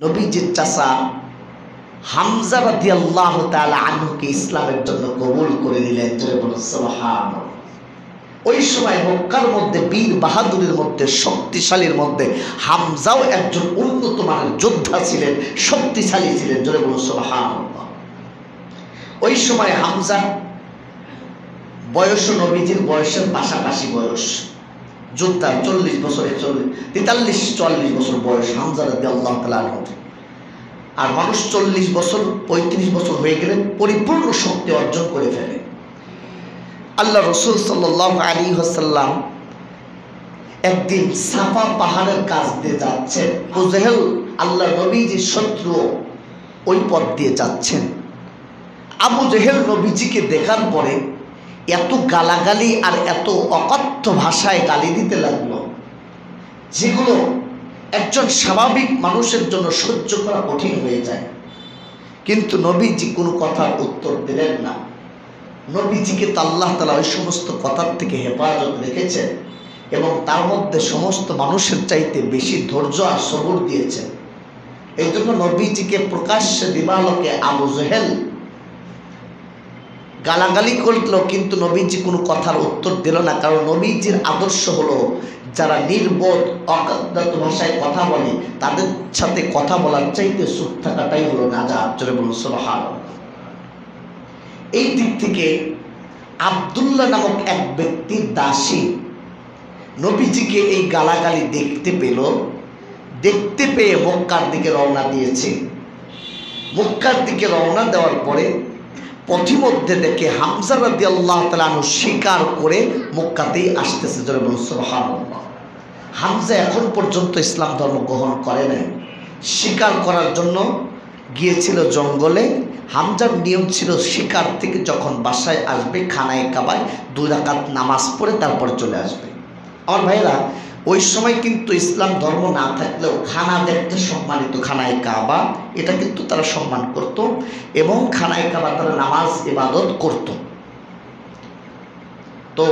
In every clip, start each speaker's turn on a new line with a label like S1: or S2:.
S1: নবীজির চাচা হামজা রাদিয়াল্লাহু তাআলা আনহুকে ইসলামের জন্য কবুল করে নিলেন। জোরে বলুন সুবহানাল্লাহ। ওই সময় মক্কার মধ্যে বীর বাহাদুরের মধ্যে শক্তিশালীর মধ্যে হামজাও একজন উন্নত মানের যোদ্ধা ছিলেন, শক্তিশালী ছিলেন। জোরে বলুন সুবহানাল্লাহ। ওই সময় হামজা বয়স নবীজির বয়সের পাশাপাশি বয়স, যোদ্ধা 40 বছর 43-44 বছর বয়স হামজা রাদিয়াল্লাহু তাআলা আনহু। আর মানুষ 40 বছর 35 বছর হয়ে গেলে পরিপূর্ণ শক্তি অর্জন করে ফেলে। আল্লাহ রসুল সাল্লাল্লাহু আলাইহি ওয়াসাল্লাম একদিন সাফা পাহাড়ের কাছ দিয়ে যাচ্ছেন। আবু জেহেল আল্লাহ নবীজির শত্রু, ওই পথ দিয়ে যাচ্ছেন। আবু জেহেল নবীজিকে দেখার পরে এত গালাগালি আর এত অকথ্য ভাষায় গালি দিতে লাগলো, যেগুলো একজন স্বাভাবিক মানুষের জন্য সহ্য করা কঠিন হয়ে যায়। কিন্তু নবীজি কোনো কথার উত্তর দিলেন না। নবীজিকে তো আল্লাহ তাআলা ওই সমস্ত কথার থেকে হেফাজত রেখেছেন এবং তার মধ্যে সমস্ত মানুষের চাইতে বেশি ধৈর্য আর সবর দিয়েছেন। এই জন্য নবীজিকে প্রকাশ্যে দিবালোকে আবু জেহেল গালাগালি করলো, কিন্তু নবীজি কোনো কথার উত্তর দিল না। কারণ নবীজির আদর্শ হলো যারা নির্বোধ অজ্ঞাত ভাষায় কথা বলে তাদের সাথে কথা বলার চাইতে চুপ থাকাটাই হলো নাজাত। জোরে বলুন সুবহানাল্লাহ। এই দিক থেকে আব্দুল্লাহ নামক এক ব্যক্তির দাসী নবীজিকে এই গালাগালি দেখতে পেয়ে মক্কার দিকে রওনা দিয়েছে। মক্কার দিকে রওনা দেওয়ার পরে পথিমধ্যে দেখে হামজা রাদিয়াল্লাহু তাআলা আনহু স্বীকার করে মক্কাতেই আসতেছে। জোরে বলুন সুবহানাল্লাহ। হামজা এখন পর্যন্ত ইসলাম ধর্ম গ্রহণ করে নাই, স্বীকার করার জন্য গিয়েছিল জঙ্গলে। হামজার নিয়ম ছিল শিকার থেকে যখন বাসায় আসবে খানায়ে কাবায় 2 রাকাত নামাজ পড়ে তারপরে চলে আসবে। আমার ভাইরা, ওই সময় কিন্তু ইসলাম ধর্ম না থাকলেও খানা দেখতে সম্মানিত, খানায়ে কাবা এটা কিন্তু তারা সম্মান করত এবং খানায়ে কাবা তারা নামাজ ইবাদত করত। তো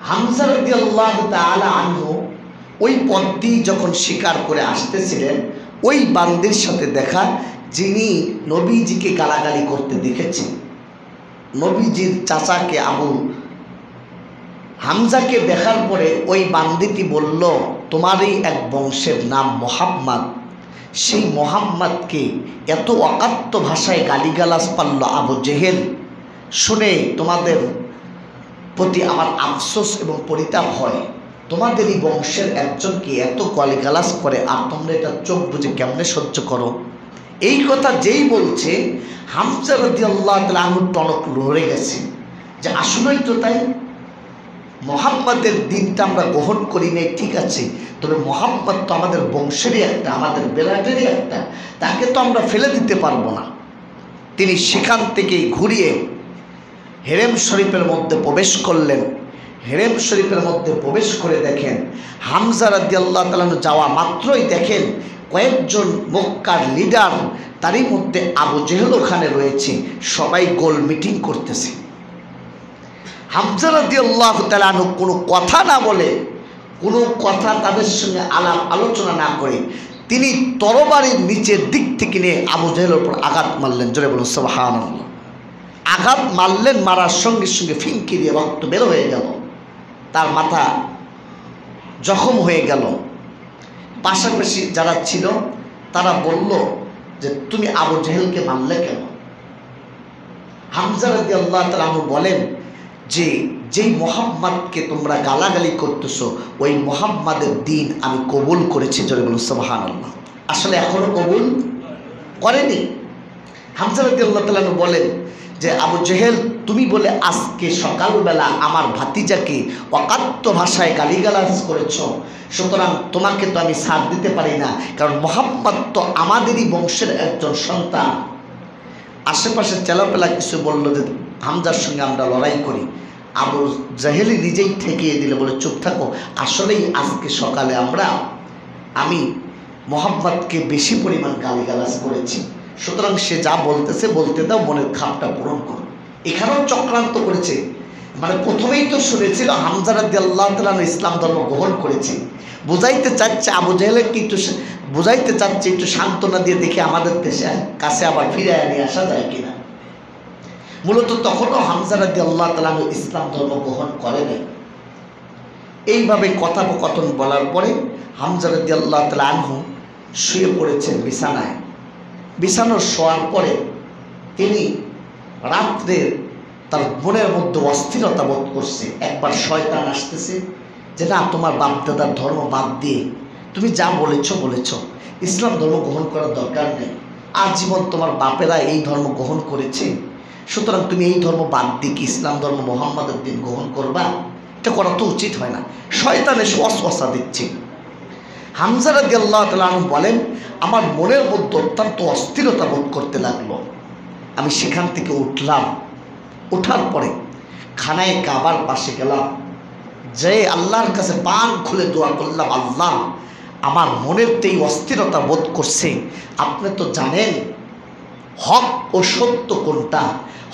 S1: হামজা রাদিয়াল্লাহু তাআলা আনহু ওই পথটি যখন স্বীকার করে আসতেছিলেন, ওই বান্দির সাথে দেখা যিনি নবীজিকে গালাগালি করতে দেখেছেন। নবীজির চাচাকে আবু হামজাকে দেখার পরে ওই বান্দিটি বলল, তোমারই এক বংশের নাম মুহাম্মদ, সেই মুহাম্মদকে এত অকাত্য ভাষায় গালিগালাজ পারল আবু জেহেল। শুনে তোমাদের প্রতি আমার আফসোস এবং পরিতাপ হয়। তোমাদেরই বংশের একজনকে এত গালিগালাজ করে আর তোমরা এটা চোখ বুঝে কেমনে সহ্য করো? এই কথা যেই বলছে হামজা রাদিয়াল্লাহু তাআলা আনহু টনক লড়ে গেছে যে আসলেই তো তাই। মুহাম্মাদের দিনটা আমরা গ্রহণ করি নাই ঠিক আছে, তবে মুহাম্মদ তো আমাদের বংশেরই একটা, আমাদের বেলাটেরই একটা, তাকে তো আমরা ফেলে দিতে পারবো না। তিনি সেখান থেকেই ঘুরিয়ে হেরেম শরীফের মধ্যে প্রবেশ করলেন। হেরেম শরীফের মধ্যে প্রবেশ করে দেখেন হামজা রাদিয়াল্লাহু তাআলা যাওয়া মাত্রই দেখেন কয়েকজন মক্কার লিডার, তারই মধ্যে আবু জেহেল ওখানে রয়েছে, সবাই গোল মিটিং করতেছে। হামজা রাদিয়াল্লাহু তাআলা আনহু কোনো কথা না বলে, কোনো কথা তাদের সঙ্গে আলাপ আলোচনা না করে তিনি তরবারির নিচের দিক থেকে নিয়ে আবু জেহেলের উপর আঘাত মারলেন। জোরে বলুন সুবহানাল্লাহ। আঘাত মারলেন, মারার সঙ্গে সঙ্গে ফিনকি দিয়ে রক্ত বের হয়ে গেল, তার মাথা জখম হয়ে গেল। পাশাপাশি যারা ছিল তারা বলল যে তুমি আবু জেহেলকে মারলে কেন? হামজা রাদিয়াল্লাহু তাআলা আনহু বলেন যে যেই মুহাম্মদকে তোমরা গালাগালি করতেছো ওই মুহাম্মাদের দিন আমি কবুল করেছি। জোরে বলুন সুবহানাল্লাহ। আসলে এখনো কবুল করেনি। হামজা রাদিয়াল্লাহু তাআলা আনহু বলেন যে আবু জেহেল তুমি বলে আজকে সকালবেলা আমার ভাতিজাকে অকাত্য ভাষায় গালিগালাজ করেছ, সুতরাং তোমাকে তো আমি ছাড় দিতে পারি না, কারণ মুহাম্মদ তো আমাদেরই বংশের একজন সন্তান। আশেপাশে চেলাপেলা কিছু বলল যে হামজার সঙ্গে আমরা লড়াই করি। আবু জেহেলই নিজেই ঠেকিয়ে দিলে, বলে চুপ থাকো, আসলেই আজকে সকালে আমি মুহাম্মদকে বেশি পরিমাণ গালিগালাজ করেছি, সুতরাং সে যা বলতেছে বলতে দাও, মনের খাপটা পূরণ করো। এখানেও চক্রান্ত করেছে। মানে প্রথমেই তো শুনেছিল হামজা রাদিয়াল্লাহু তাআলা ইসলাম ধর্ম গ্রহণ করেছে, বুঝাইতে চাচ্ছে আবু জেহেলের কিন্তু বুঝাইতে চাচ্ছি, একটু সান্ত্বনা দিয়ে দেখে আমাদের দেশে কাছে আবার ফিরে নিয়ে আসা যায় কিনা। মূলত তখনও হামজা রাদিয়াল্লাহু তাআলা ইসলাম ধর্ম গ্রহণ করেনি। এইভাবে কথোপকথন বলার পরে হামজা রাদিয়াল্লাহু তাআলা আনহু শুয়ে পড়েছেন বিছানায়। বিছানার শোয়ার পরে তিনি রাত্রে তার মনের মধ্যে অস্থিরতা বোধ করছে। একবার শয়তান আসতেছে যে না, তোমার বাপদাদার ধর্ম বাদ দিয়ে তুমি যা বলেছ, ইসলাম ধর্ম গ্রহণ করার দরকার নেই। আজীবন তোমার বাপেরা এই ধর্ম গ্রহণ করেছে, সুতরাং তুমি এই ধর্ম বাদ দিয়ে কি ইসলাম ধর্ম মুহাম্মাদের দিন গ্রহণ করবা? এটা করা তো উচিত হয় না। শয়তান এসে ওয়াসওয়াসা দিচ্ছে। হামজা রাদিয়াল্লাহু তাআলা আনহু বলেন, আমার মনের মধ্যে অত্যন্ত অস্থিরতা বোধ করতে লাগলো। আমি সেখান থেকে উঠলাম। ওঠার পরে খানায় কাবার পাশে গেলাম, যে আল্লাহর কাছে পান খুলে দোয়া করলাম, আল্লাহ আমার মনের তো এই অস্থিরতা বোধ করছে, আপনি তো জানেন হক ও সত্য কোনটা।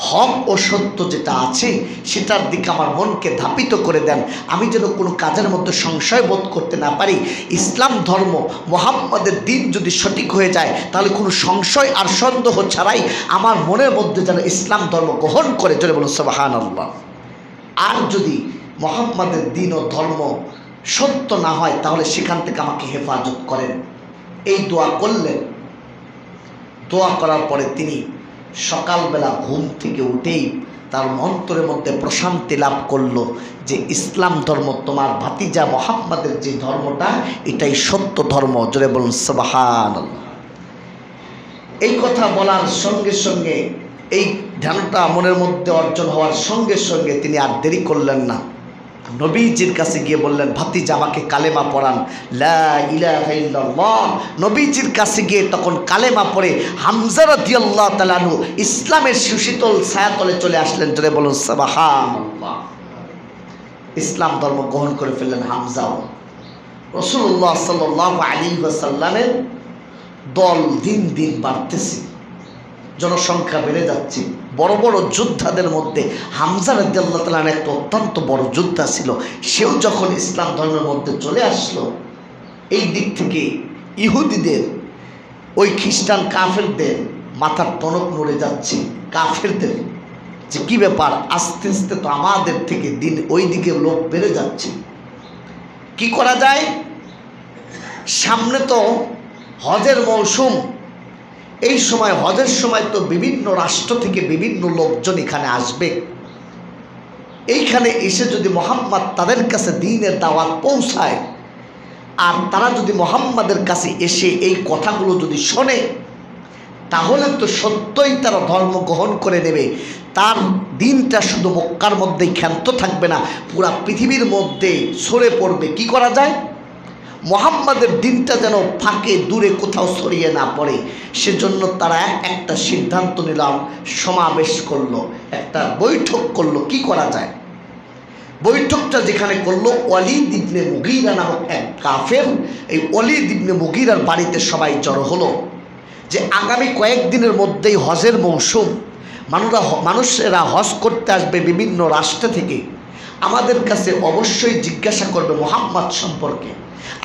S1: হক ও সত্য যেটা আছে সেটার দিকে আমার মনকে ধাপিত করে দেন, আমি যেন কোনো কাজের মধ্যে সংশয় বোধ করতে না পারি। ইসলাম ধর্ম মুহাম্মাদের দিন যদি সঠিক হয়ে যায়, তাহলে কোনো সংশয় আর সন্দেহ ছাড়াই আমার মনের মধ্যে যেন ইসলাম ধর্ম গ্রহণ করে, জোরে বলুন সুবহানাল্লাহ। আর যদি মুহাম্মাদের দিন ও ধর্ম সত্য না হয়, তাহলে সেখান থেকে আমাকে হেফাজত করেন। এই দোয়া করলেন। দোয়া করার পরে তিনি সকালবেলা ঘুম থেকে উঠেই তার অন্তরের মধ্যে প্রশান্তি লাভ করলো যে ইসলাম ধর্ম, তোমার ভাতিজা মুহাম্মাদের যে ধর্মটা, এটাই সত্য ধর্ম। জোরে বলুন সুবহানাল্লাহ। এই কথা বলার সঙ্গে সঙ্গে, এই ধ্যানটা মনের মধ্যে অর্জন হওয়ার সঙ্গে সঙ্গে তিনি আর দেরি করলেন না, নবীজির কাছে গিয়ে বললেন, ভাতিজা আমাকে কালেমা পড়ান, লা ইলাহা ইল্লাল্লাহ। নবীজির কাছে গিয়ে তখন কালেমা পড়ে হামজা রাদিয়াল্লাহু তাআলা আনহু ইসলামের সুশীতল ছায়াতলে চলে আসলেন। জোরে বলুন সুবহানাল্লাহ। ইসলাম ধর্ম গ্রহণ করে ফেললেন হামজাও। রাসূলুল্লাহ সাল্লাল্লাহু আলাইহি ওয়াসাল্লামের দল দিন দিন বাড়তেছে, জনসংখ্যা বেড়ে যাচ্ছে। বড় বড় যোদ্ধাদের মধ্যে হামজা রাদিয়াল্লাহু তাআলা একটা অত্যন্ত বড় যোদ্ধা ছিল। সেও যখন ইসলাম ধর্মের মধ্যে চলে আসলো, এই দিক থেকে ইহুদিদের, ওই খ্রিস্টান কাফেরদের মাথার টনক নড়ে যাচ্ছে। কাফেরদের যে কী ব্যাপার, আস্তে আস্তে তো আমাদের থেকে দিন ওই দিকে লোক বেড়ে যাচ্ছে, কি করা যায়? সামনে তো হজের মৌসুম, এই সময় হজের সময় তো বিভিন্ন রাষ্ট্র থেকে বিভিন্ন লোকজন এখানে আসবে। এইখানে এসে যদি মুহাম্মদ তাদের কাছে দ্বীনের দাওয়াত পৌঁছায়, আর তারা যদি মুহাম্মাদের কাছে এসে এই কথাগুলো যদি শোনে, তাহলে তো সত্যই তারা ধর্ম গ্রহণ করে নেবে। তার দিনটা শুধু মক্কার মধ্যেই ক্ষান্ত থাকবে না, পুরা পৃথিবীর মধ্যে ছড়ে পড়বে। কি করা যায়? মুহাম্মাদের দিনটা যেন ফাঁকে দূরে কোথাও ছড়িয়ে না পড়ে, সেজন্য তারা একটা সিদ্ধান্ত নিলাম, সমাবেশ করলো, একটা বৈঠক করলো। কি করা যায়? বৈঠকটা যেখানে করলো, ওয়ালিদ ইবনে মুগীরা নামক এক কাফের, এই ওয়ালিদ ইবনে মুগীরার বাড়িতে সবাই জড়ো হলো যে আগামী কয়েকদিনের মধ্যেই হজের মৌসুম, মানুষেরা হজ করতে আসবে বিভিন্ন রাষ্ট্র থেকে। আমাদের কাছে অবশ্যই জিজ্ঞাসা করবে মুহাম্মদ সম্পর্কে।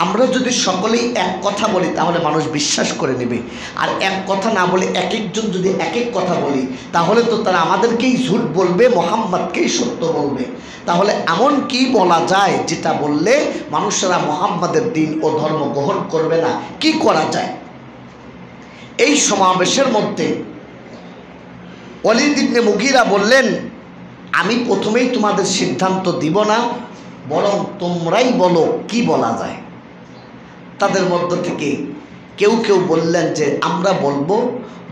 S1: আমরা যদি সকলেই এক কথা বলি, তাহলে মানুষ বিশ্বাস করে নেবে। আর এক কথা না বলে এক একজন যদি এক এক কথা বলি, তাহলে তো তারা আমাদেরকেই ঝুট বলবে, মুহাম্মদকেই সত্য বলবে। তাহলে এমন কি বলা যায় যেটা বললে মানুষেরা মুহাম্মদের দিন ও ধর্ম গ্রহণ করবে না? কি করা যায়? এই সমাবেশের মধ্যে ওয়ালিদ ইবনে মুগীরা বললেন, আমি প্রথমেই তোমাদের সিদ্ধান্ত দিব না, বরং তোমরাই বলো কি বলা যায়। তাদের মধ্য থেকে কেউ কেউ বললেন যে আমরা বলবো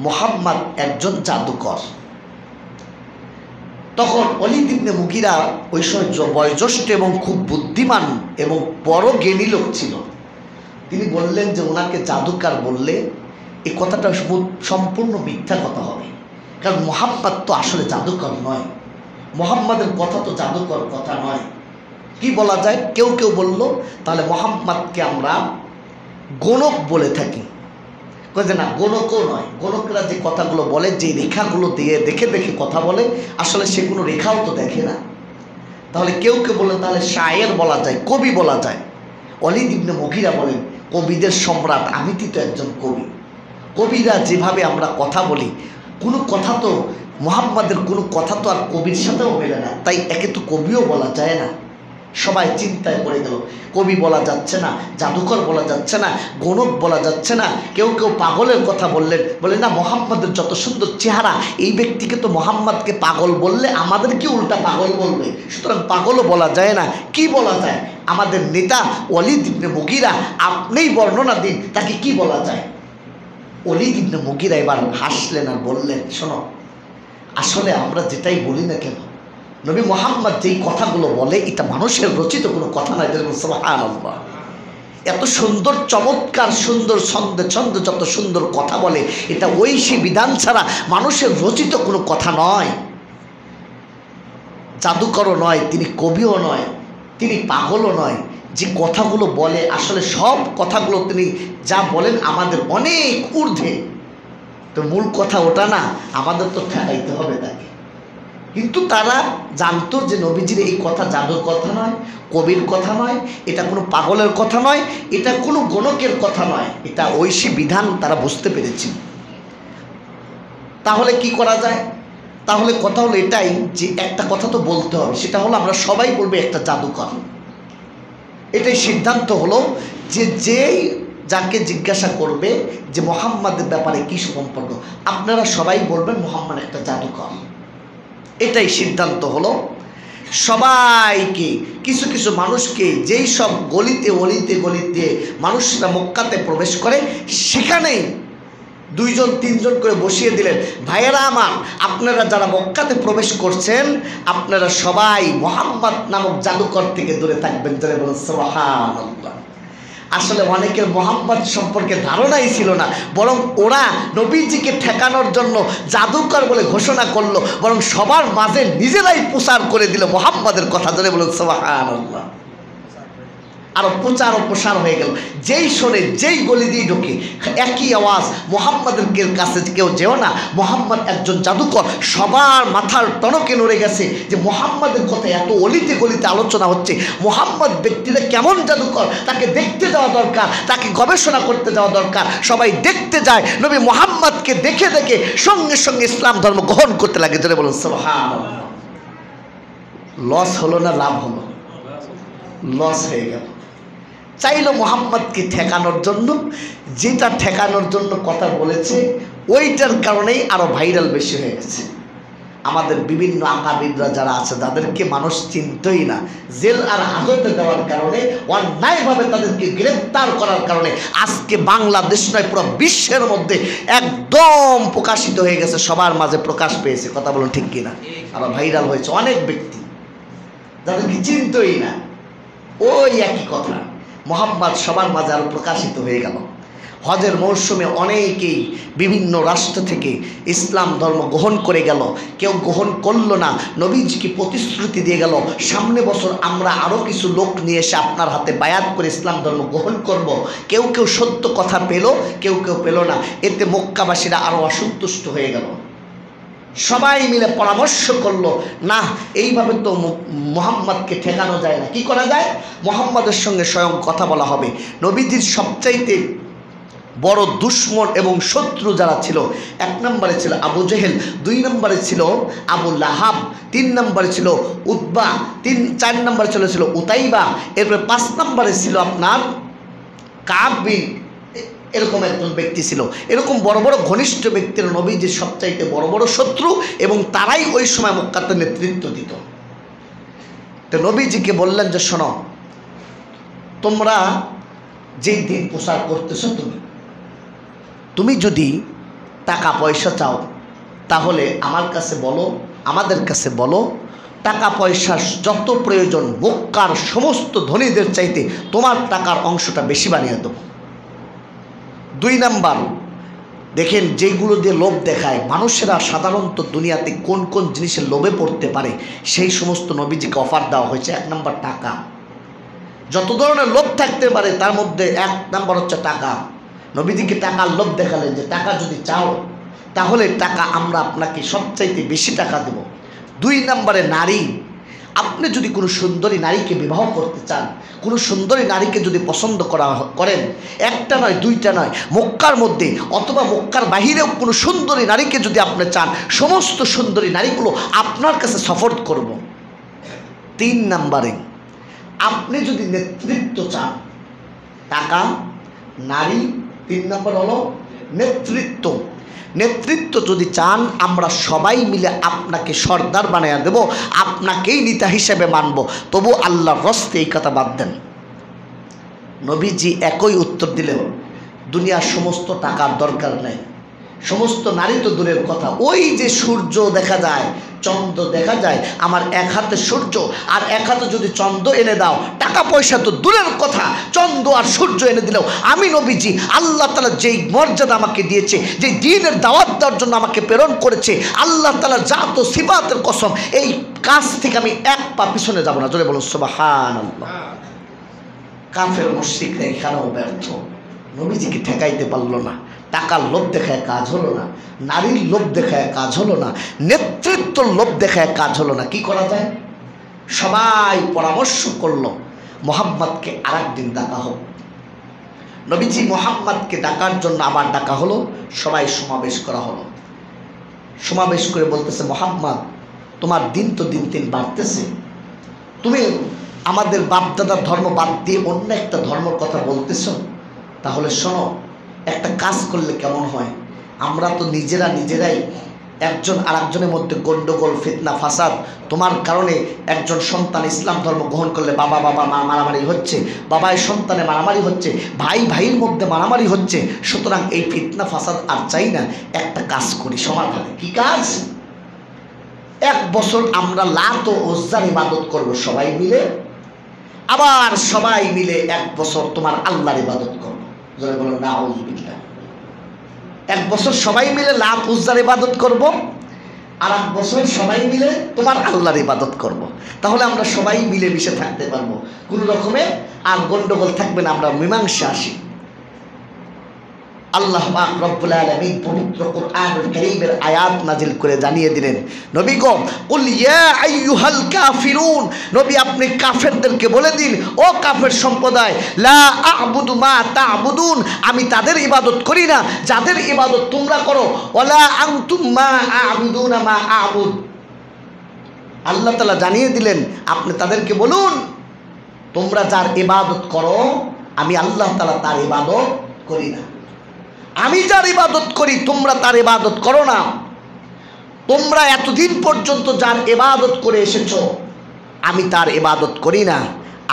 S1: মুহাম্মদ একজন জাদুকর। তখন ওয়ালিদ ইবনে মুগীরা ওই সময় বয়োজ্যেষ্ঠ এবং খুব বুদ্ধিমান এবং বড় জ্ঞানী লোক ছিল। তিনি বললেন যে ওনাকে জাদুকর বললে এই কথাটা সম্পূর্ণ মিথ্যা কথা হবে, কারণ মুহাম্মদ তো আসলে জাদুকর নয়, মুহাম্মদের কথা তো জাদুকর কথা নয়। কি বলা যায়? কেউ কেউ বলল তাহলে মুহাম্মদকে আমরা গণক বলে থাকি। যে না, গণকও নয়, গণকরা যে কথাগুলো বলে, যে রেখাগুলো দিয়ে দেখে দেখে কথা বলে, আসলে সেগুলো রেখাও তো দেখে না। তাহলে কেউ কেউ বলেন তাহলে শায়ের বলা যায়, কবি বলা যায়। ওয়ালিদ ইবনে মুগীরা বলেন কবিদের সম্রাট, আমি তো একজন কবি। কবিরা যেভাবে আমরা কথা বলি, কোনো কথা তো মুহাম্মাদের কোনো কথা তো আর কবির সাথেও মেলে না, তাই একে তো কবিও বলা যায় না। সবাই চিন্তায় পড়ে গেল, কবি বলা যাচ্ছে না, জাদুকর বলা যাচ্ছে না, গণক বলা যাচ্ছে না। কেউ কেউ পাগলের কথা বললেন, বলে না মুহাম্মাদের যত সুন্দর চেহারা, এই ব্যক্তিকে তো মুহাম্মাদকে পাগল বললে আমাদের কি উল্টা পাগল বলবে, সুতরাং পাগলও বলা যায় না। কি বলা যায়? আমাদের নেতা ওয়ালিদ ইবনে মুগীরা, আপনিই বর্ণনা দিন তাকে কি বলা যায়। ওয়ালিদ ইবনে মুগীরা এবার হাসলেন আর বললেন, শোনো, আসলে আমরা যেটাই বলি না কেন, নবী মুহাম্মদ যেই কথাগুলো বলে এটা মানুষের রচিত কোনো কথা নয়। সুবহানাল্লাহ, এত সুন্দর চমৎকার সুন্দর ছন্দে ছন্দে যত সুন্দর কথা বলে, এটা ঐশী বিধান ছাড়া মানুষের রচিত কোনো কথা নয়। জাদুকরও নয়, তিনি কবিও নয়, তিনি পাগলও নয়। যে কথাগুলো বলে আসলে সব কথাগুলো তিনি যা বলেন আমাদের অনেক ঊর্ধ্বে। তো মূল কথা ওটা না, আমাদের তো ঠেকাইতে হবে তাকে। কিন্তু তারা জানতো যে নবীজির এই কথা জাদুর কথা নয়, কবির কথা নয়, এটা কোনো পাগলের কথা নয়, এটা কোনো গণকের কথা নয়, এটা ঐশী বিধান তারা বুঝতে পেরেছে। তাহলে কি করা যায়? তাহলে কথা হলো এটাই যে একটা কথা তো বলতে হবে, সেটা হলো আমরা সবাই বলবো একটা জাদুকর। এটাই সিদ্ধান্ত হলো যে যেই যাকে জিজ্ঞাসা করবে যে মুহাম্মাদের ব্যাপারে কি সম্পর্ক, আপনারা সবাই বলবেন মুহাম্মদ একটা জাদুকর। এটাই সিদ্ধান্ত হলো। সবাইকে, কিছু কিছু মানুষকে, যেই সব গলিতে অলিতে গলিতে মানুষরা মক্কাতে প্রবেশ করে, সেখানেই 2জন 3জন করে বসিয়ে দিলেন, ভাইয়েরা আমার, আপনারা যারা মক্কাতে প্রবেশ করছেন আপনারা সবাই মুহাম্মদ নামক জাদুকর থেকে দূরে থাকবেন। যারা বলেন সুবহানাল্লাহ। আসলে অনেকের মুহাম্মদ সম্পর্কে ধারণাই ছিল না, বরং ওরা নবীজিকে ঠেকানোর জন্য জাদুকর বলে ঘোষণা করলো, বরং সবার মাঝে নিজেরাই প্রচার করে দিল মুহাম্মদের কথা। যারা বলেন সুবহানাল্লাহ। আরো প্রচার ও প্রসার হয়ে গেল। যেই শোনে, যেই গলি দিয়ে ঢোকে, একই আওয়াজ, মুহাম্মাদের কাছে কেউ যেও না, মুহাম্মদ একজন জাদুকর। সবার মাথার টনকে নড়ে গেছে যে মুহাম্মাদের কথা এত অলিতে গলিতে আলোচনা হচ্ছে। মুহাম্মদ ব্যক্তিরা কেমন জাদুকর, তাকে দেখতে যাওয়া দরকার, তাকে গবেষণা করতে যাওয়া দরকার। সবাই দেখতে যায়, নবী মুহাম্মদকে দেখে দেখে সঙ্গে সঙ্গে ইসলাম ধর্ম গ্রহণ করতে লাগে। যারা বলুন সুবহানাল্লাহ। লস হলো না লাভ হলো? লস হয়ে গেল। চাইলো মুহাম্মদকে ঠেকানোর জন্য, যেটা ঠেকানোর জন্য কথা বলেছে ওইটার কারণেই আরো ভাইরাল বেশি হয়ে গেছে। আমাদের বিভিন্ন আকাবিররা যারা আছে তাদেরকে মানুষ চিনতই না, জেল আর হাজতে দেওয়ার কারণে, অন্যায়ভাবে তাদেরকে গ্রেফতার করার কারণে আজকে বাংলাদেশ নয় পুরো বিশ্বের মধ্যে একদম প্রকাশিত হয়ে গেছে, সবার মাঝে প্রকাশ পেয়েছে। কথা বলুন ঠিক কিনা? আরো ভাইরাল হয়েছে অনেক ব্যক্তি যাদেরকে চিনতই না। ওই একই কথা, মুহাম্মদ সবার মাঝে আরো প্রকাশিত হয়ে গেল। হজের মৌসুমে অনেকেই বিভিন্ন রাষ্ট্র থেকে ইসলাম ধর্ম গ্রহণ করে গেল, কেউ গ্রহণ করলো না। নবীজিকে প্রতিশ্রুতি দিয়ে গেল, সামনে বছর আমরা আরও কিছু লোক নিয়ে এসে আপনার হাতে বায়াত করে ইসলাম ধর্ম গ্রহণ করব। কেউ কেউ সত্য কথা পেল, কেউ কেউ পেল না। এতে মক্কাবাসীরা আরও অসন্তুষ্ট হয়ে গেল। সবাই মিলে পরামর্শ করলো, না এইভাবে তো মুহাম্মদকে ঠেকানো যায় না। কি করা যায়? মুহাম্মদের সঙ্গে স্বয়ং কথা বলা হবে। নবীজির সবচাইতে বড় দুশ্মন এবং শত্রু যারা ছিল, 1 নম্বরে ছিল আবু জেহেল, 2 নম্বরে ছিল আবু লাহাব, 3 নম্বরে ছিল উতবা, 4 নম্বরে ছিল উতাইবা, এরপরে 5 নম্বরে ছিল আপনার কাব বিন, এরকম একজন ব্যক্তি ছিল। এরকম বড় বড় ঘনিষ্ঠ ব্যক্তিরা নবীজির সবচাইতে বড় বড় শত্রু, এবং তারাই ওই সময় মক্কাতে নেতৃত্ব দিত। তো নবীজিকে বললেন যে শোনো, তোমরা যেই দিন প্রচার করতেছো, তুমি যদি টাকা পয়সা চাও তাহলে আমার কাছে বলো, আমাদের কাছে বলো, টাকা পয়সার যত প্রয়োজন মক্কার সমস্ত ধনীদের চাইতে তোমার টাকার অংশটা বেশি বানিয়ে দেবো। 2 নাম্বার, দেখেন যেগুলো দিয়ে লোভ দেখায় মানুষেরা সাধারণত দুনিয়াতে কোন কোন জিনিসের লোভে পড়তে পারে, সেই সমস্ত নবীজিকে অফার দেওয়া হয়েছে। 1 নাম্বার টাকা। যত ধরনের লোভ থাকতে পারে তার মধ্যে 1 নাম্বার হচ্ছে টাকা। নবীজিকে টাকার লোভ দেখালেন যে টাকা যদি চাও তাহলে টাকা আমরা আপনাকে সবচাইতে বেশি টাকা দেব। 2 নম্বরে নারী, আপনি যদি কোনো সুন্দরী নারীকে বিবাহ করতে চান, কোনো সুন্দরী নারীকে যদি পছন্দ করেন, একটা নয় দুইটা নয়, মক্কার মধ্যে অথবা মক্কার বাহিরেও কোনো সুন্দরী নারীকে যদি আপনি চান, সমস্ত সুন্দরী নারীগুলো আপনার কাছে সাপোর্ট করব। 3 নম্বরে, আপনি যদি নেতৃত্ব চান, টাকা, নারী, 3 নম্বর হলো নেতৃত্ব। নেতৃত্ব যদি চান, আমরা সবাই মিলে আপনাকে সর্দার বানাইয়া দেব, আপনাকেই নেতা হিসেবে মানব। তবু আল্লাহর রস্তে এই কথা বাদ দেন। নবীজি একই উত্তর দিলেন, দুনিয়ার সমস্ত টাকার দরকার নেই, সমস্ত নারী তো দূরের কথা, ওই যে সূর্য দেখা যায়, চন্দ্র দেখা যায়, আমার এক হাতে সূর্য আর এক হাতে যদি চন্দ্র এনে দাও, টাকা পয়সা তো দূরের কথা, চন্দ্র আর সূর্য এনে দিলেও আমি নবীজি, আল্লাহ তাআলা যেই মর্যাদা আমাকে দিয়েছে, যে দ্বীনের দাওয়াত দেওয়ার জন্য আমাকে প্রেরণ করেছে, আল্লাহ তাআলা জাত ও সিফাতের কসম, এই কাজ থেকে আমি এক পা পিছনে যাব না। জোরে বলুন সুবহানাল্লাহ। কাফের মুশরিকরা এখানেও ব্যর্থ, নবীজিকে ঠেকাইতে পারলো না। টাকার লোভ দেখায় কাজ হলো না, নারীর লোভ দেখায় কাজ হলো না, নেতৃত্বর লোভ দেখায় কাজ হলো না। কি করা যায়? সবাই পরামর্শ করলো, মুহাম্মদকে আরেকদিন ডাকা হোক। নবীজি মুহাম্মদকে ডাকার জন্য আবার ডাকা হলো, সবাই সমাবেশ করা হলো। সমাবেশ করে বলতেছে, মুহাম্মদ, তোমার দিন তো দিন দিন বাড়তেছে, তুমি আমাদের বাপদাদার ধর্ম বাদ দিয়ে অন্য একটা ধর্মের কথা বলতেছ, তাহলে শোনো, একটা কাজ করলে কেমন হয়? আমরা তো নিজেরাই একজন আরেকজনের মধ্যে গন্ডগোল, ফিতনা, ফাসাদ, তোমার কারণে একজন সন্তান ইসলাম ধর্ম গ্রহণ করলে বাবা মারামারি হচ্ছে, বাবায় সন্তানে মারামারি হচ্ছে, ভাই ভাইয়ের মধ্যে মারামারি হচ্ছে। সুতরাং এই ফিতনা ফাসাদ আর চাই না, একটা কাজ করি সমাধানে। কি কাজ? 1 বছর আমরা লাত ও উজ্জার ইবাদত করব সবাই মিলে, আবার সবাই মিলে 1 বছর তোমার আল্লাহর ইবাদত করব। যারা বলেন নাউযুবিল্লাহ। 1 বছর সবাই মিলে লাত উজ্জার ইবাদত করব, আর 1 বছর সবাই মিলে তোমার আল্লাহর ইবাদত করব। তাহলে আমরা সবাই মিলে মিশে থাকতে পারবো, কোনো রকমের আর গন্ডগোল থাকবে না, আমরা মীমাংসা আসি। আল্লাহ পাক রব্বুল আলামিন পবিত্র কোরআনুল কারীমের আয়াত নাজিল করে জানিয়ে দিলেন, নবী গো, কুল ইয়া আইয়ুহাল কাফিরুন, নবী আপনি কাফেরদেরকে বলে দিন, ও কাফের সম্প্রদায়, লা আ'বুদু মা তা'বুদুন, আমি তাদের ইবাদত করি না যাদের ইবাদত তোমরা করো, ওয়ালা আনতুম মা আ'বুদুনা মা আ'বুদ। আল্লাহ তাআলা জানিয়ে দিলেন, আপনি তাদেরকে বলুন, তোমরা যার ইবাদত করো, আমি আল্লাহ তাআলা তার ইবাদত করি না। আমি যার ইবাদত করি তোমরা তার ইবাদত করো না। তোমরা এতদিন পর্যন্ত যার ইবাদত করে এসেছো, আমি তার ইবাদত করি না।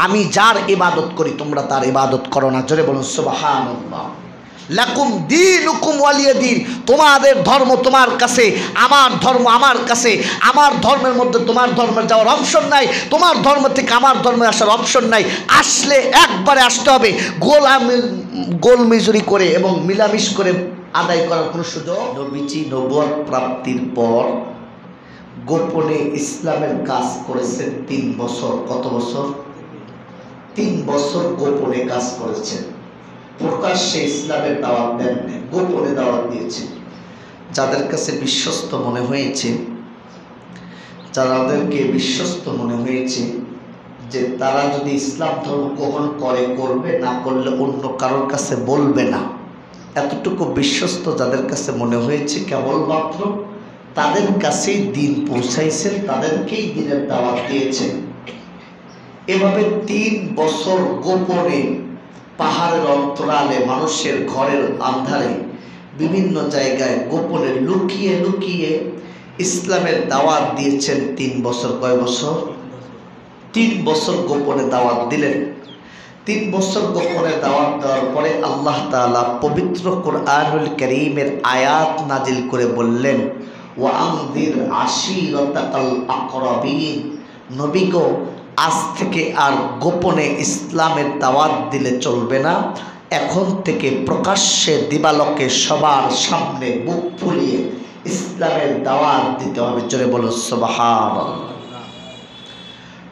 S1: আমি যার ইবাদত করি তোমরা তার ইবাদত করো না। জোরে বলুন সুবহানাল্লাহ। লাকুম দীনুকুম ওয়ালিয়া দীন, তোমাদের ধর্ম তোমার কাছে, আমার ধর্ম আমার কাছে। আমার ধর্মের মধ্যে তোমার ধর্মের যাওয়ার অপশন নাই, তোমার ধর্ম থেকে আমার ধর্মে আসার অপশন নাই। আসলে একবারে আসতে হবে, গোলমিজুরি করে এবং মিলামিশ করে আদায় করার কোনো সুযোগ। নবীজি নবুয়ত প্রাপ্তির পর গোপনে ইসলামের কাজ করেছেন 3 বছর। কত বছর? 3 বছর গোপনে কাজ করেছেন। প্রকাশ্যে ইসলামের দাওয়াত দেন, গোপনে দাওয়াত দিয়েছেন। যাদের কাছে বিশ্বস্ত মনে হয়েছে, যাদেরকে বিশ্বস্ত মনে হয়েছে যে তারা যদি ইসলাম ধর্ম গ্রহণ করে করবে, না করলে অন্য কারোর কাছে বলবে না, এতটুকু বিশ্বস্ত যাদের কাছে মনে হয়েছে, কেবলমাত্র তাদের কাছেই দিন পৌঁছাইছেন, তাদেরকেই দিনের দাওয়াত দিয়েছেন। এভাবে 3 বছর গোপনে পাহাড়ের অন্তরালে, মানুষের ঘরের আন্ধারে, বিভিন্ন জায়গায় গোপনে লুকিয়ে লুকিয়ে ইসলামের দাওয়াত দিয়েছেন 3 বছর। কয় বছর? 3 বছর গোপনে দাওয়াত দিলেন। 3 বছর গোপনে দাওয়াত দেওয়ার পরে আল্লাহ তাআলা পবিত্র কোরআনুল কারীমের আয়াত নাজিল করে বললেন, ওয়া আনযির আশীরাতাকাল আকরাবিন, নবী গো, আজ থেকে আর গোপনে ইসলামের দাওয়াত দিলে চলবে না, এখন থেকে প্রকাশ্যে দিবালোকে সবার সামনে বুক ফুলিয়ে ইসলামের দাওয়াত দিতে হবে। জোরে বলো সুবহানাল্লাহ।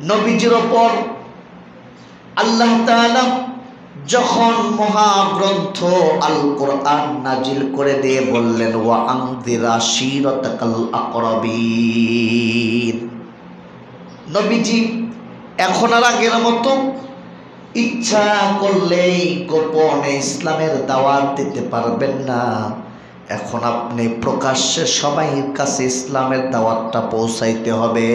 S1: নবীজির ওপর আল্লাহ তাআলা যখন মহাগ্রন্থ আল কোরআন নাজিল করে দিয়ে বললেন, ওয়া আনযির আশীরাতাকাল আকরাবিন, নবীজি এখন আর আগের মতো ইচ্ছা করলেই গোপনে ইসলামের দাওয়াত দিতে পারবেন না। এখন আপনি প্রকাশ্যে সবাইয়ের কাছে ইসলামের দাওয়াতটা পৌঁছাইতে হবে।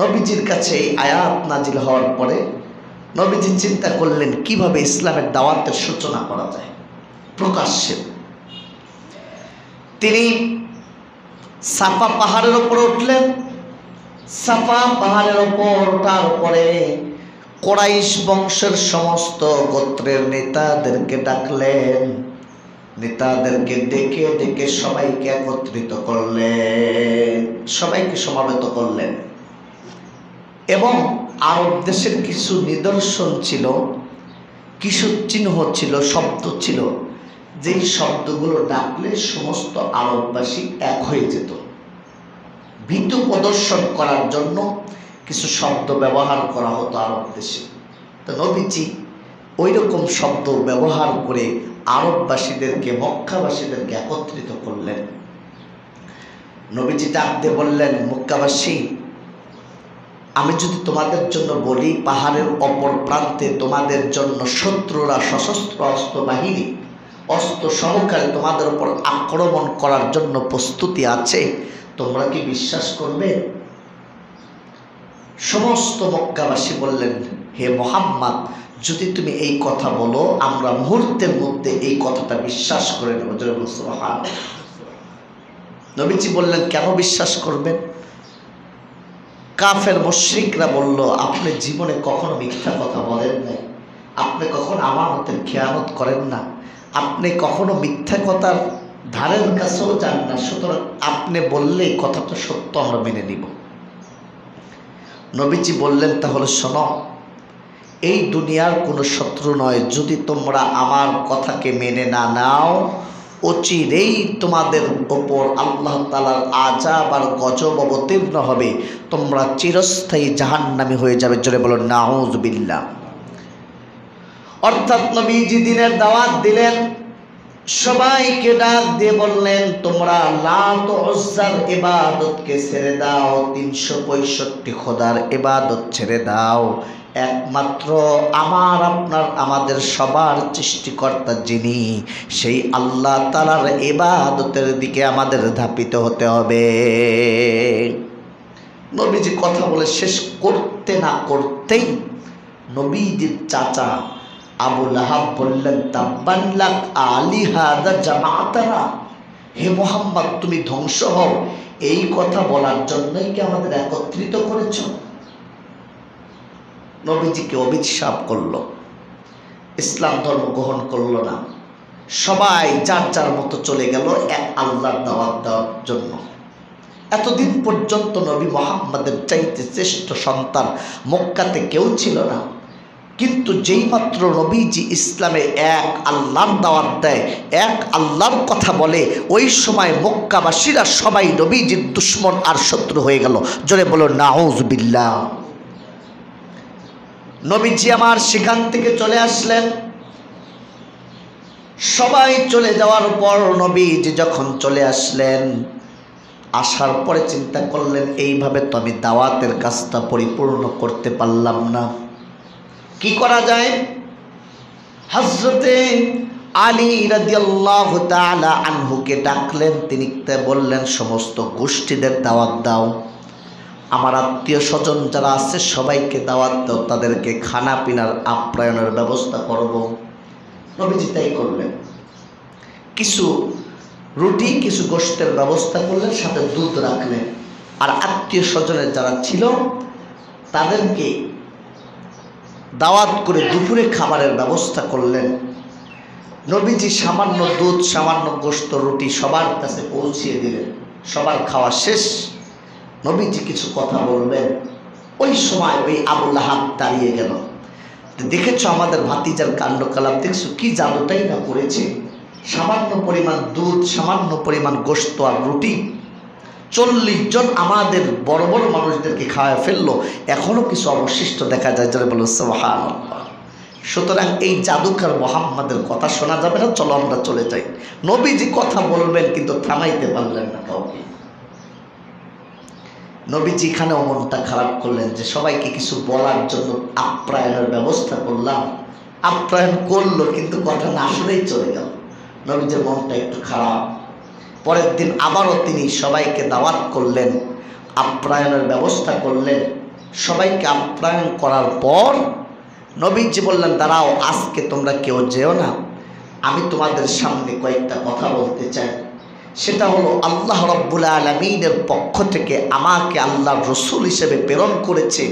S1: নবীজির কাছে এই আয়াত নাজিল হওয়ার পরে নবীজি চিন্তা করলেন কিভাবে ইসলামের দাওয়াতের সূচনা করা যায় প্রকাশ্যে। তিনি সাফা পাহাড়ের ওপর উঠলেন। সাফা পাহাড়ের ওপর ওঠার পরে কুরাইশ বংশের সমস্ত গোত্রের নেতাদেরকে ডাকলেন। নেতাদেরকে ডেকে ডেকে সবাইকে একত্রিত করলেন, সবাইকে সমাবেত করলেন। এবং আরব দেশের কিছু নিদর্শন ছিল, কিছু চিহ্ন ছিল, শব্দ ছিল, যেই শব্দগুলো ডাকলে সমস্ত আরববাসী এক হয়ে যেত। ভীতু প্রদর্শন করার জন্য কিছু শব্দ ব্যবহার করা হতো আরব দেশে। তো নবীজি ওই রকম শব্দ ব্যবহার করে আরববাসীদেরকে, মক্কাবাসীদেরকে একত্রিত করলেন। নবীজি ডাক দিয়ে বললেন, মক্কাবাসী, আমি যদি তোমাদের জন্য বলি পাহাড়ের অপর প্রান্তে তোমাদের জন্য শত্রুরা সশস্ত্র অস্ত্র বাহিনী অস্ত্র সহকারে তোমাদের উপর আক্রমণ করার জন্য প্রস্তুতি আছে, তোমরা কি বিশ্বাস করবে? সমস্ত মক্কাবাসী বললেন, হে মুহাম্মদ, যদি তুমি এই কথা বলো আমরা মুহূর্তের মধ্যে এই কথাটা বিশ্বাস করে নেব। সুবহানাল্লাহ। নবীজি বললেন, কেন বিশ্বাস করবেন? কাফের মুশরিকরা বলল, আপনি জীবনে কখনো মিথ্যা কথা বলেন নাই, আপনি কখনো আমানতের খেয়ানত করেন না, আপনি কখনো মিথ্যা কথার ধারের কাছেও যান না, সুতরাং আপনি বললে এই কথাটা সত্য, আমরা মেনে নিব। নবীজি বললেন, তাহলে শোনো, এই দুনিয়ার কোনো শত্রু নয়, যদি তোমরা আমার কথাকে মেনে না নাও অচিরেই তোমাদের ওপর আল্লাহ তাআলার আযাব আর গজব অবতীর্ণ হবে, তোমরা চিরস্থায়ী জাহান্নামী হয়ে যাবে। জোরে বলো নাউযুবিল্লাহ। অর্থাৎ নবীজি দিনের দাওয়াত দিলেন, সবাইকে ডাক দিয়ে বললেন, তোমরা লাত ও উজ্জার ইবাদতকে ছেড়ে দাও, 365 খোদার ইবাদত ছেড়ে দাও, একমাত্র আমার আপনার আমাদের সবার সৃষ্টিকর্তা যিনি, সেই আল্লাহ তাআলার ইবাদতের দিকে আমাদের ধাপিত হতে হবে। নবীজি কথা বলে শেষ করতে না করতেই নবীজির চাচা আবু লাহাব বললেন, তাব্বান লাক আলিহাদা জামাতানা, হে মুহাম্মদ, তুমি ধ্বংস হও, এই কথা বলার জন্যই কি আমাদের একত্রিত করেছ? নবীজিকে অভিশাপ করলো, ইসলাম ধর্ম গ্রহণ করলো না, সবাই যার যার মতো চলে গেল এক আল্লাহর দাওয়াত দেওয়ার জন্য। এতদিন পর্যন্ত নবী মুহাম্মদের চাইতে শ্রেষ্ঠ সন্তান মক্কাতে কেউ ছিল না, কিন্তু যেই মাত্র নবীজি ইসলামে এক আল্লাহর দাওয়াত দেয়, এক আল্লাহর কথা বলে, ওই সময় মক্কাবাসীরা সবাই নবীজির দুশমন আর শত্রু হয়ে গেল। জোরে বলো নাউযুবিল্লাহ। নবীজি আমার সেখান থেকে চলে আসলেন। সবাই চলে যাওয়ার পর নবীজি যখন চলে আসলেন, আসার পরে চিন্তা করলেন, এইভাবে তো আমি দাওয়াতের কাজটা পরিপূর্ণ করতে পারলাম না, কি করা যায়? হযরতে আলী রাদিয়াল্লাহু তাআলা আনহুকে ডাকলেন। তিনি বললেন, সমস্ত গোষ্ঠীদের দাওয়াত দাও, আমার আত্মীয় স্বজন যারা আছে সবাইকে দাওয়াত দাও, তাদেরকে খানা পিনার আপ্যায়নের ব্যবস্থা করব। নবীজি তাই করলেন। কিছু রুটি, কিছু গোশতের ব্যবস্থা করলেন, সাথে দুধ রাখলেন। আর আত্মীয় স্বজনের যারা ছিল তাদেরকে দাওয়াত করে দুপুরে খাবারের ব্যবস্থা করলেন। নবীজি সামান্য দুধ, সামান্য গোশত, রুটি সবার কাছে পৌঁছিয়ে দিলেন। সবার খাওয়া শেষ, নবীজি কিছু কথা বলবেন, ওই সময় ওই আবু লাহাব দাঁড়িয়ে গেল। দেখেছো আমাদের ভাতিজার কাণ্ডকলাপ, দেখছো কি জাদুটাই না করেছে। সামান্য পরিমাণ দুধ, সামান্য পরিমাণ গোশত আর রুটি 40 জন আমাদের বড় বড় মানুষদেরকে খাওয়ায় ফেললো, এখনও কিছু অবশিষ্ট দেখা যায়। যারা বলো সুবহানাল্লাহ। সুতরাং এই জাদুকর মুহাম্মাদের কথা শোনা যাবে না, চলো আমরা চলে যাই। নবীজি কথা বলবেন কিন্তু থামাইতে পারলেন না কাউকে। নবীজি এখানেও মনটা খারাপ করলেন যে সবাইকে কিছু বলার জন্য আপ্যায়নের ব্যবস্থা করলাম, আপ্যায়ন করলো কিন্তু কথা না শুনেই চলে গেল। নবীজির মনটা একটু খারাপ। পরের দিন আবারও তিনি সবাইকে দাওয়াত করলেন, আপ্যায়নের ব্যবস্থা করলেন। সবাইকে আপ্যায়ন করার পর নবীজি বললেন, দাঁড়াও, আজকে তোমরা কেউ যেও না, আমি তোমাদের সামনে কয়েকটা কথা বলতে চাই। সেটা হলো, আল্লাহ রাব্বুল আলামিনের পক্ষ থেকে আমাকে আল্লাহর রসুল হিসেবে প্রেরণ করেছে।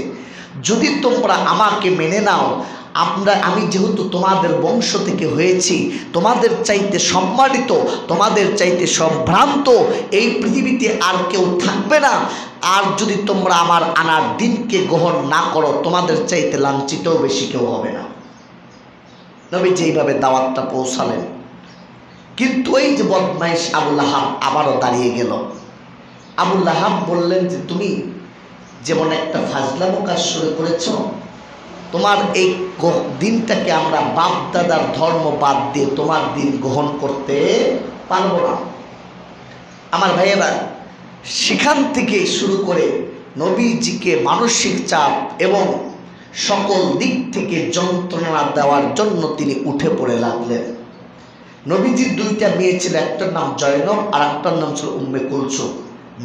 S1: যদি তোমরা আমাকে মেনে নাও, আমি যেহেতু তোমাদের বংশ থেকে হয়েছি, তোমাদের চাইতে সম্মানিত, তোমাদের চাইতে সম্ভ্রান্ত এই পৃথিবীতে আর কেউ থাকবে না। আর যদি তোমরা আমার আনার দিনকে গ্রহণ না করো, তোমাদের চাইতে লাঞ্ছিতও বেশি কেউ হবে না। নবী যেইভাবে দাওয়াতটা পৌঁছালেন, কিন্তু এই যে বদমাইশ আবু লাহাব আবারও দাঁড়িয়ে গেল। আবু লাহাব বললেন যে, তুমি যেমন একটা ফাজলামো কাজ শুরু করেছ, তোমার এই দিনটাকে আমরা বাপ দাদার ধর্ম বাদ দিয়ে তোমার দিন গ্রহণ করতে পারবো না। আমার ভাইয়েরা, সেখান থেকে শুরু করে নবীজিকে মানসিক চাপ এবং সকল দিক থেকে যন্ত্রণা দেওয়ার জন্য তিনি উঠে পড়ে লাগলেন। নবীজির দুইটা মেয়ে ছিল, একটার নাম জয়নব আর একটার নাম ছিল উম্মে কুলসুম।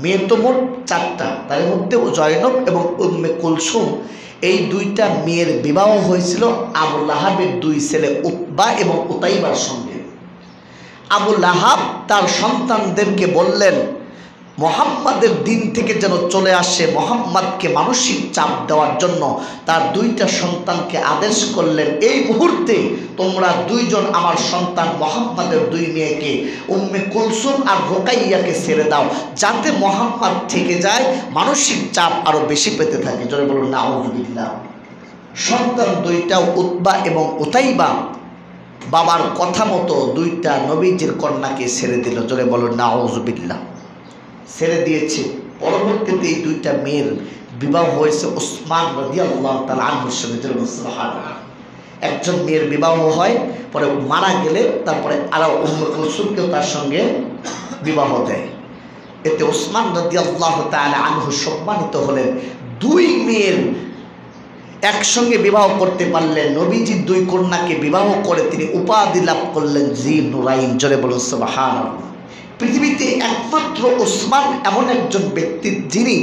S1: মেয়ে তো মোট 4টা, তার মধ্যে জয়নব এবং উম্মে কুলসুম এই দুইটা মেয়ের বিবাহ হয়েছিল আবু লাহাবের 2 ছেলে উতবা এবং উতাইবার সঙ্গে। আবু লাহাব তার সন্তানদেরকে বললেন, মুহাম্মাদের দিন থেকে যেন চলে আসে, মুহাম্মাদকে মানসিক চাপ দেওয়ার জন্য তার 2টা সন্তানকে আদেশ করলেন, এই মুহূর্তে তোমরা 2 জন আমার সন্তান মুহাম্মাদের 2 মেয়েকে উম্মে কুলসুম আর রুকাইয়াকে ছেড়ে দাও, যাতে মুহাম্মাদ থেকে যায়, মানসিক চাপ আরো বেশি পেতে থাকে। জোরে বলুন নাউযুবিল্লাহ। সন্তান 2টা উতবা এবং উতাইবা বাবার কথা মতো 2টা নবীজির কন্যাকে ছেড়ে দিল। জোরে বলুন নাউযুবিল্লাহ। ছেড়ে দিয়েছে। পরবর্তীতে এই 2টা মেয়ের বিবাহ হয়েছে ওসমান রাদিয়াল্লাহু তাআলা আনহুর সঙ্গে। একজন মেয়ের বিবাহ হয়, পরে মারা গেলে তারপরে আরো উম্মে কুলসুমকেও তার সঙ্গে বিবাহ দেয়। এতে ওসমান রাদিয়াল্লাহু তাআলা আনহু সম্মানিত হলেন। 2 মেয়ের একসঙ্গে বিবাহ করতে পারলেন। নবীজির 2 কন্যাকে বিবাহ করে তিনি উপাধি লাভ করলেন জি নুরাইন। জোরে বলুন সুবহানাল্লাহ। পৃথিবীতে একমাত্র ওসমান এমন একজন ব্যক্তি যিনি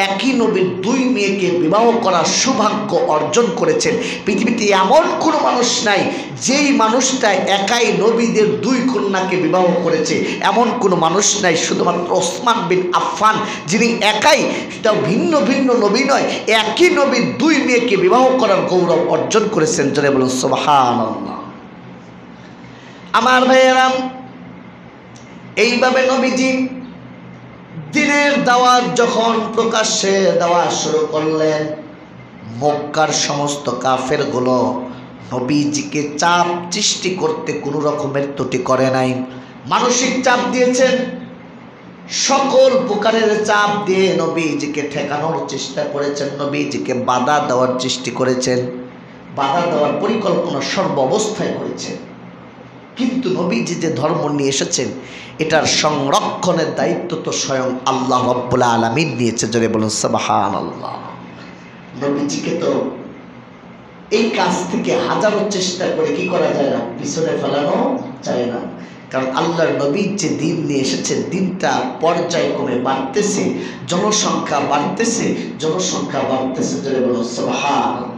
S1: একই নবীর 2 মেয়েকে বিবাহ করার সৌভাগ্য অর্জন করেছেন। পৃথিবীতে এমন কোনো মানুষ নাই যেই মানুষটা একাই নবীদের 2 কন্যাকে বিবাহ করেছে, এমন কোনো মানুষ নাই, শুধুমাত্র ওসমান বিন আফফান যিনি একাই, সেটাও ভিন্ন ভিন্ন নবী নয়, একই নবীর 2 মেয়েকে বিবাহ করার গৌরব অর্জন করেছেন। জোরে বলুন সুবহানাল্লাহ। আমার ভাইয়েরা, এইভাবে নবীজি দিনের দাওয়াত যখন প্রকাশ্যে দেওয়া শুরু করলেন, মক্কার সমস্ত কাফেরগুলো নবীজিকে চাপ সৃষ্টি করতে কোনো রকমের ত্রুটি করে নাই। মানসিক চাপ দিয়েছেন, সকল প্রকারের চাপ দিয়ে নবীজিকে ঠেকানোর চেষ্টা করেছেন, নবীজিকে বাধা দেওয়ার চেষ্টা করেছেন, বাধা দেওয়ার পরিকল্পনা সর্ব অবস্থায় করেছেন। কিন্তু নবীজি যে ধর্ম নিয়ে এসেছেন, এটার সংরক্ষণের দায়িত্ব তো স্বয়ং আল্লাহ রাব্বুল আলামিন নিয়েছে। জোরে বলুন সুবহানাল্লাহ। নবীজিকে তো এই কাজ থেকে হাজারো চেষ্টা করে কি করা যায় না, পিছনে ফেলানো যায় না। কারণ আল্লাহর নবী যে দিন নিয়ে এসেছেন, দিনটা পর্যায়ক্রমে বাড়তেছে, জনসংখ্যা বাড়তেছে, জনসংখ্যা বাড়তেছে। জোরে বলুন সুবহানাল্লাহ।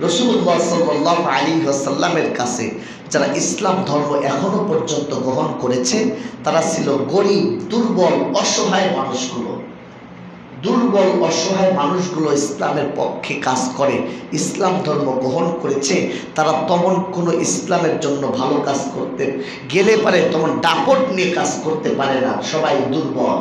S1: রাসূলুল্লাহ সাল্লাল্লাহু আলাইহি ওয়াসাল্লামের কাছে যারা ইসলাম ধর্ম এখনো পর্যন্ত গ্রহণ করেছে, তারা ছিল গরিব, দুর্বল, অসহায় মানুষগুলো। দুর্বল অসহায় মানুষগুলো ইসলামের পক্ষে কাজ করে, ইসলাম ধর্ম গ্রহণ করেছে। তারা তেমন কোনো ইসলামের জন্য ভালো কাজ করতে গেলে পারে, তেমন দাপট নিয়ে কাজ করতে পারে না, সবাই দুর্বল।